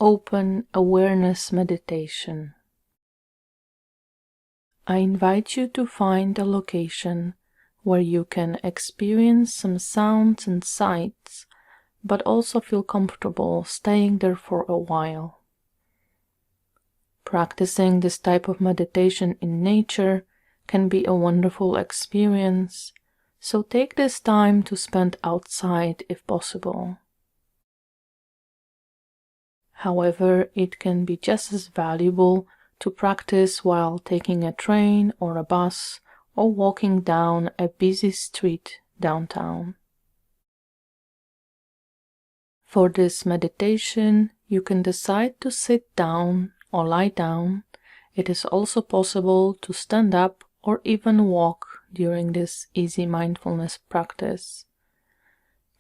Open Awareness Meditation. I invite you to find a location where you can experience some sounds and sights, but also feel comfortable staying there for a while. Practicing this type of meditation in nature can be a wonderful experience, so take this time to spend outside if possible. However, it can be just as valuable to practice while taking a train or a bus or walking down a busy street downtown. For this meditation, you can decide to sit down or lie down. It is also possible to stand up or even walk during this easy mindfulness practice.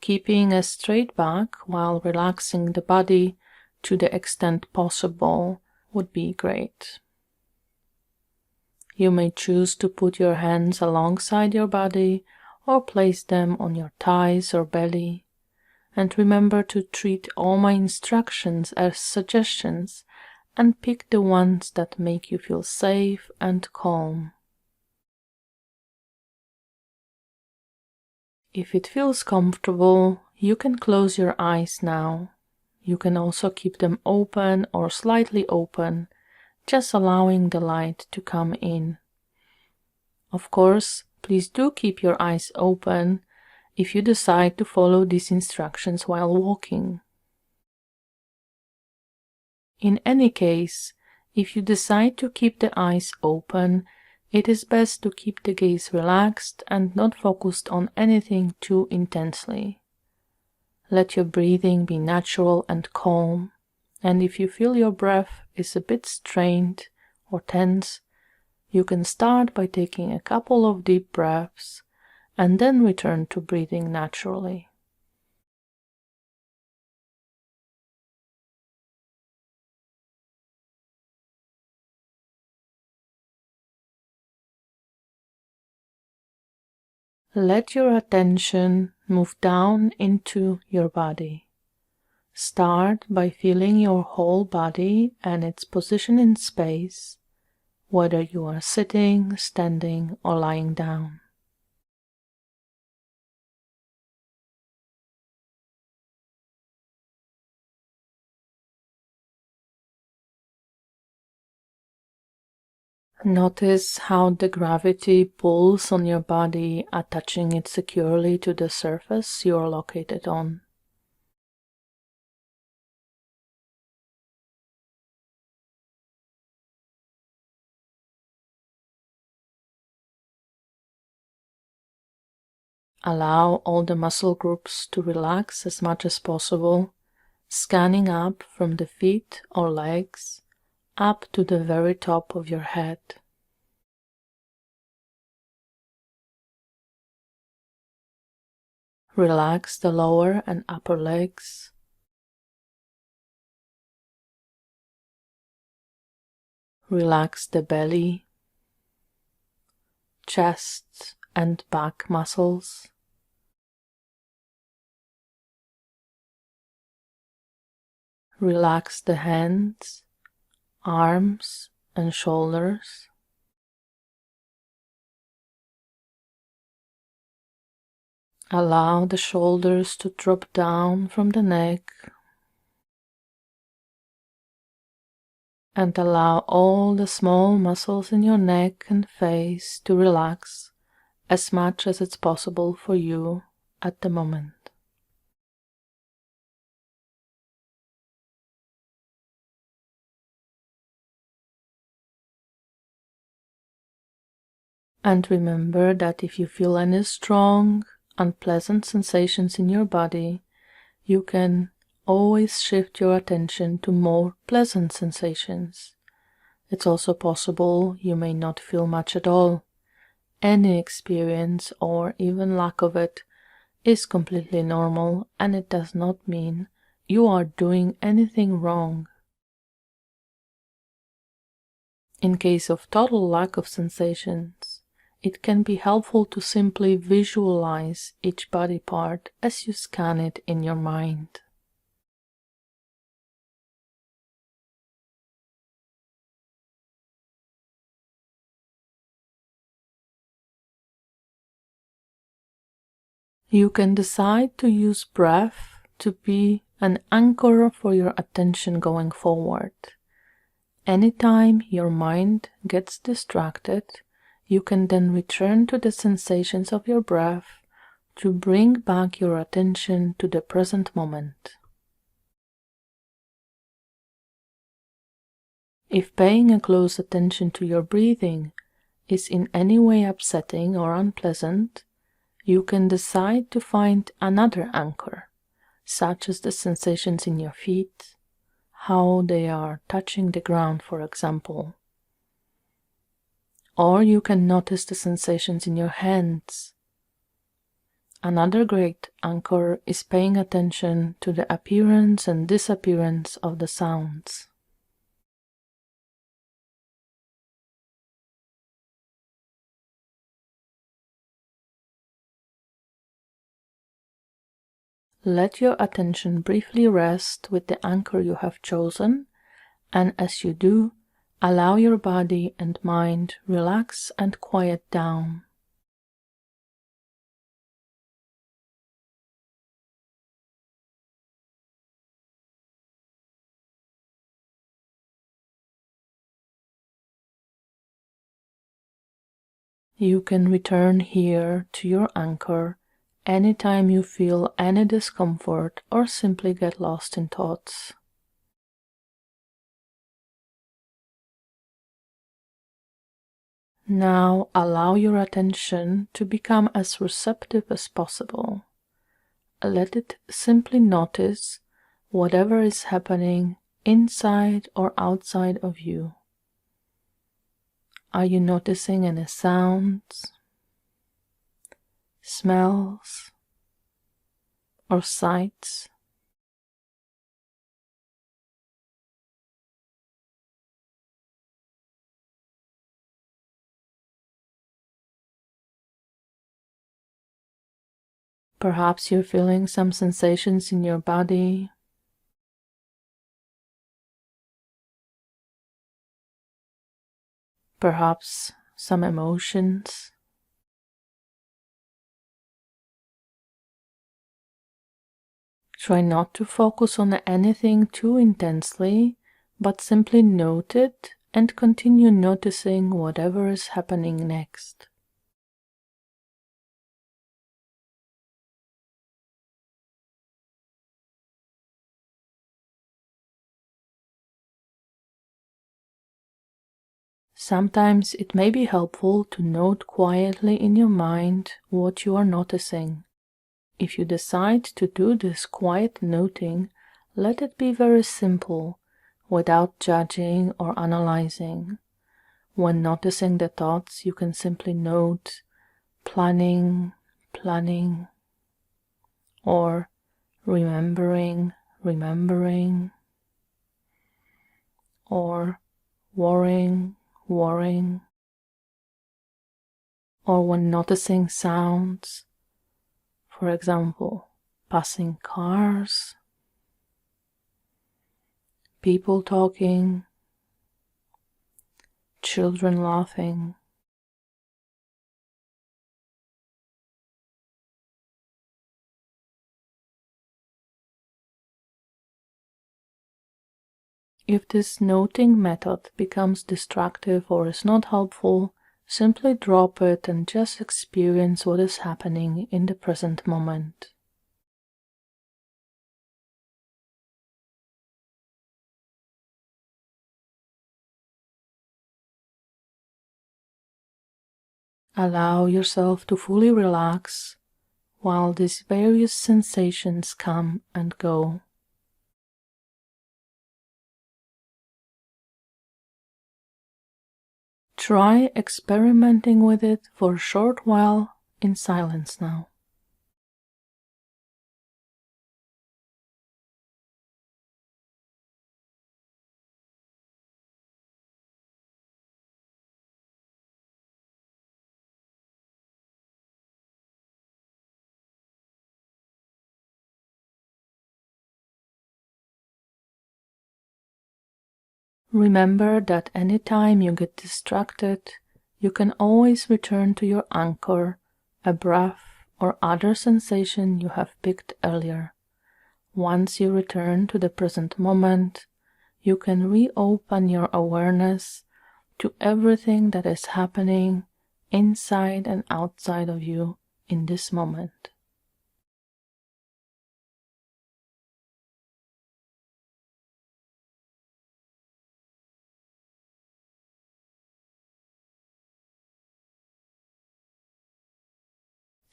Keeping a straight back while relaxing the body to the extent possible would be great. You may choose to put your hands alongside your body or place them on your thighs or belly. And remember to treat all my instructions as suggestions and pick the ones that make you feel safe and calm. If it feels comfortable, you can close your eyes now. You can also keep them open or slightly open, just allowing the light to come in. Of course, please do keep your eyes open if you decide to follow these instructions while walking. In any case, if you decide to keep the eyes open, it is best to keep the gaze relaxed and not focused on anything too intensely. Let your breathing be natural and calm, and if you feel your breath is a bit strained or tense, you can start by taking a couple of deep breaths and then return to breathing naturally. Let your attention move down into your body. Start by feeling your whole body and its position in space, whether you are sitting, standing, or lying down. Notice how the gravity pulls on your body, attaching it securely to the surface you are located on. Allow all the muscle groups to relax as much as possible, scanning up from the feet or legs up to the very top of your head. Relax the lower and upper legs. Relax the belly, chest, and back muscles. Relax the hands, arms, and shoulders. Allow the shoulders to drop down from the neck, and allow all the small muscles in your neck and face to relax as much as it's possible for you at the moment. And remember that if you feel any strong, unpleasant sensations in your body, you can always shift your attention to more pleasant sensations. It's also possible you may not feel much at all. Any experience, or even lack of it, is completely normal, and it does not mean you are doing anything wrong. In case of total lack of sensations, it can be helpful to simply visualize each body part as you scan it in your mind. You can decide to use breath to be an anchor for your attention going forward. Anytime your mind gets distracted, you can then return to the sensations of your breath to bring back your attention to the present moment. If paying a close attention to your breathing is in any way upsetting or unpleasant, you can decide to find another anchor, such as the sensations in your feet, how they are touching the ground, for example. Or you can notice the sensations in your hands. Another great anchor is paying attention to the appearance and disappearance of the sounds. Let your attention briefly rest with the anchor you have chosen, and as you do, allow your body and mind relax and quiet down. You can return here to your anchor anytime you feel any discomfort or simply get lost in thoughts. Now allow your attention to become as receptive as possible. Let it simply notice whatever is happening inside or outside of you. Are you noticing any sounds, smells, or sights? Perhaps you're feeling some sensations in your body. Perhaps some emotions. Try not to focus on anything too intensely, but simply note it and continue noticing whatever is happening next. Sometimes it may be helpful to note quietly in your mind what you are noticing. If you decide to do this quiet noting, let it be very simple, without judging or analyzing. When noticing the thoughts, you can simply note planning, or remembering, or worrying, or when noticing sounds, for example, passing cars, people talking, children laughing. If this noting method becomes distractive or is not helpful, simply drop it and just experience what is happening in the present moment. Allow yourself to fully relax while these various sensations come and go. Try experimenting with it for a short while in silence now. Remember that anytime you get distracted, you can always return to your anchor, a breath or other sensation you have picked earlier. Once you return to the present moment, you can reopen your awareness to everything that is happening inside and outside of you in this moment.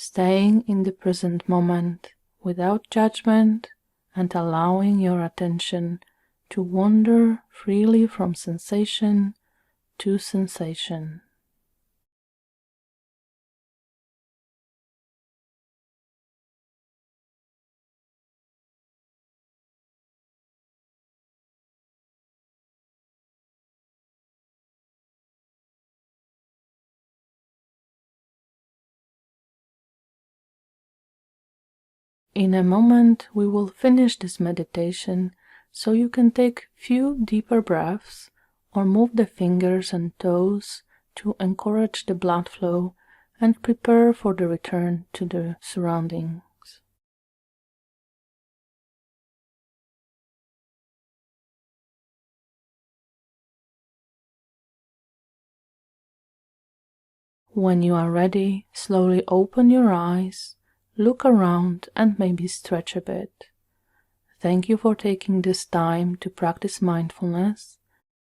Staying in the present moment without judgment and allowing your attention to wander freely from sensation to sensation. In a moment we will finish this meditation, so you can take few deeper breaths or move the fingers and toes to encourage the blood flow and prepare for the return to the surroundings. When you are ready, slowly open your eyes, look around and maybe stretch a bit. Thank you for taking this time to practice mindfulness.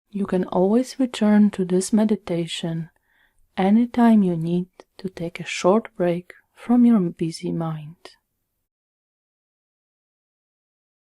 You can always return to this meditation anytime you need to take a short break from your busy mind.